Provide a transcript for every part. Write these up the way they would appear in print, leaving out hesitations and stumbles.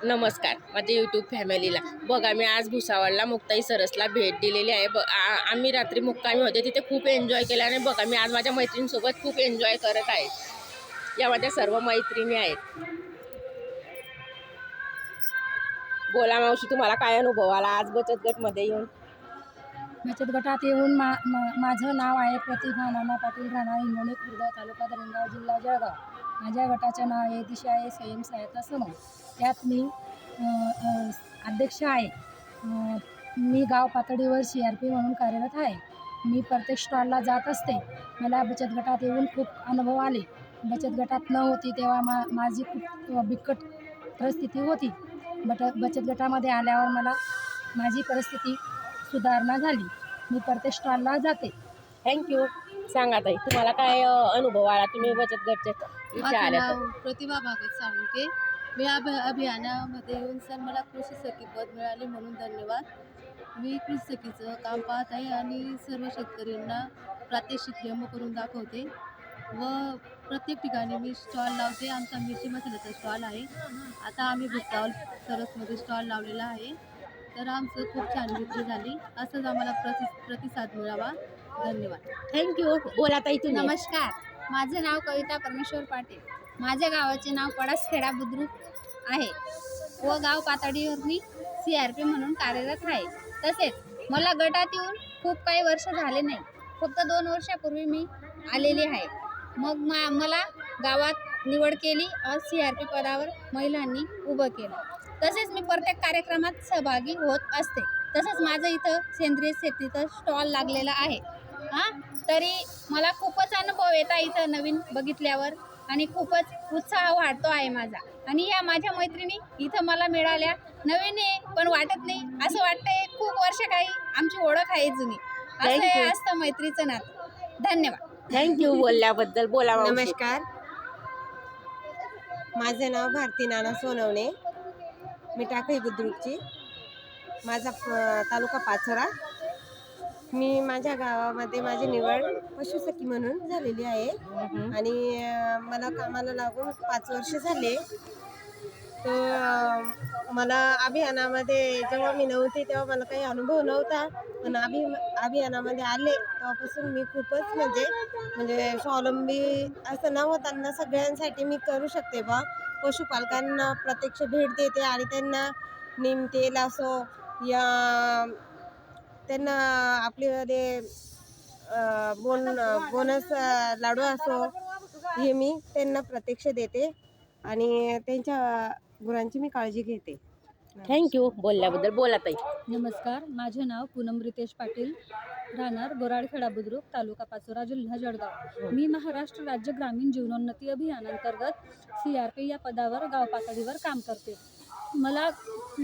नमस्कार माझ्या यूट्यूब फॅमिलीला. बघा मी आज भुसावळला मुक्ताई सरसला भेट दिलेली आहे. आम्ही रात्री मुक्कामी होते, तिथे खूप एन्जॉय केला. आणि बघा मी आज माझ्या मैत्रिणींसोबत खूप एन्जॉय करत आहे. या माझ्या सर्व मैत्रिणी आहेत. बोला मावशी, तुम्हाला काय अनुभव आला आज बचत गटमध्ये येऊन? बचत गटात येऊन माझं नाव आहे प्रतिभा नाना पाटील, राहणार हिंगोली खुर्द, तालुका धरणगाव, जिल्हा जळगाव. माझ्या गटाचं नाव आहे दिशा आहे स्वयंसहायता समूह. त्यात मी अध्यक्ष आहे. मी गाव पातळीवर CRP म्हणून कार्यरत आहे. मी प्रत्येक स्टॉलला जात असते. मला बचत गटात येऊन खूप अनुभव आले. बचत गटात न होती तेव्हा माझी खूप बिकट परिस्थिती होती. बचत गटामध्ये आल्यावर माझी परिस्थिती सुधारणा झाली. मी प्रत्येक स्टॉलला जाते. थँक्यू. सांगा ताई, तुम्हाला काय अनुभव आला? तुम्ही बचत गटचे इथे आले तर. प्रतिभा भागत सांगके. मी अभियानामध्ये येऊन सर मला कृषी सखी पद मिळाले म्हणून धन्यवाद. मी कृषी सखीचं काम पाहत आहे आणि सर्व शेतकऱ्यांना प्रात्यक्षिक डेमो करून दाखवते व प्रत्येक ठिकाणी मी स्टॉल लावते. आमचा मिरची मसाल्याचा स्टॉल आहे. आता आम्ही भुसावळ सरसमध्ये स्टॉल लावलेला आहे. तर आमचं खूप छान विक्री झाली. असंच आम्हाला प्रतिसाद मिळावा. धन्यवाद. थँक्यू. बोला ताई तुम्ही. नमस्कार, माझं नाव कविता परमेश्वर पाटील. माझ्या गावाचे नाव पडासखेडा बुद्रुक आहे व गाव पातळीवर मी CRP म्हणून कार्यरत आहे. तसेच मला गटात येऊन खूप काही वर्ष झाले नाही, फक्त 2 वर्षापूर्वी मी आलेली आहे. मग मला गावात निवड केली और CRP पदावर महिलांनी उभं केलं. तसेच मी प्रत्येक कार्यक्रमात सहभागी होत असते. तसंच माझं इथं सेंद्रिय शेतीचं स्टॉल लागलेला आहे. तरी मला खूपच अनुभव येता इथं नवीन बघितल्यावर आणि खूपच उत्साह वाढतो आहे माझा. आणि या माझ्या मैत्रिणी इथं मला मिळाल्या. नवीन आहे पण वाटत नाही, असं वाटतंय खूप वर्ष काही आमची ओळख आहे जुनी. असं असतं मैत्रीचं नातं. धन्यवाद. थँक्यू बोलल्याबद्दल. बोला मावशी. नमस्कार, माझं नाव भारती नाना सोनवणे. मी टाकळी बुद्रुकची. माझा तालुका पाचोरा. मी माझ्या गावामध्ये माझी निवड पशुसखी म्हणून झालेली आहे आणि मला कामाला लागून 5 वर्ष झाले. तर मला अभियानामध्ये जेव्हा मी नव्हती तेव्हा मला काही अनुभव नव्हता, पण अभियानामध्ये आले तेव्हापासून मी खूपच म्हणजे स्वावलंबी असं न होताना सगळ्यांसाठी मी करू शकते बा. पशुपालकांना प्रत्यक्ष भेट देते आणि त्यांना नीम तेल असो या त्यांना आपले बोनस लाडू असो हे मी त्यांना प्रत्यक्ष देते आणि त्यांच्या गुरांची मी काळजी घेते. थँक्यू बोलल्याबद्दल. बोला ताई. नमस्कार, माझे नाव पूनम रितेश पाटील, राहणार गोराडखेडा बुद्रुक, तालुका पाचोरा, जिल्हा जळगाव. मी महाराष्ट्र राज्य ग्रामीण जीवनोन्नती अभियानांतर्गत CRP या पदावर गाव पातळीवर काम करते. मला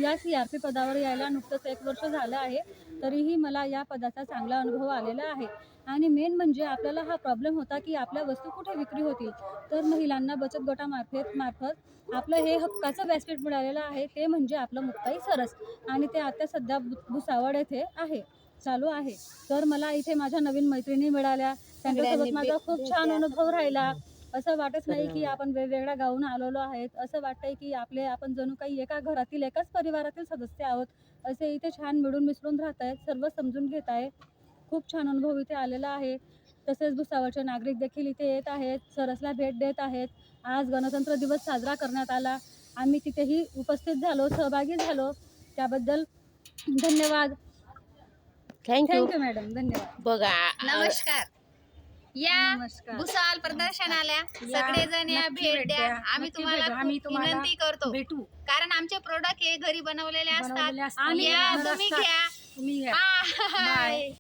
या CRP पदावर यायला नुकतंच 1 वर्ष झालं आहे. तरीही मला या पदाचा चांगला अनुभव आलेला आहे. आणि मेन म्हणजे आपल्याला हा प्रॉब्लेम होता की आपल्या वस्तू कुठे विक्री होतील. तर महिलांना बचत गटामार्फत आपलं हे हक्काचं व्यासपीठ मिळालेलं आहे, ते म्हणजे आपलं मुक्ताई सरस. आणि ते आता सध्या भुसावळ येथे चालू आहे. तर मला इथे माझ्या नवीन मैत्रिणी मिळाल्या, त्यांच्यासोबत माझा खूप छान अनुभव राहिला. असं वाटत नाही की आपण वेगवेगळ्या गावून आलेलो आहेत. असं वाटतंय की आपण जणू काही एका घरातील एकाच परिवारातील सदस्य आहोत. असे इथे छान मिळून मिसळून राहत आहेत, सर्व समजून घेत आहे. खूप छान अनुभव इथे आलेला आहे. तसेच भुसावळचे नागरिक देखील इथे येत आहेत, सरसला भेट देत आहेत. आज गणतंत्र दिवस साजरा करण्यात आला. आम्ही तिथेही उपस्थित झालो, सहभागी झालो. त्याबद्दल धन्यवाद. Thank you madam. धन्यवाद. बघा नमस्कार. या भुसावळ प्रदर्शनाला सगळेजण या भेट द्या. आम्ही तुम्हाला विनंती करतो भेटू. कारण आमचे प्रोडक्ट हे घरी बनवलेले असतात. आणि तुम्ही घ्या. तुम्ही घ्या. बाय.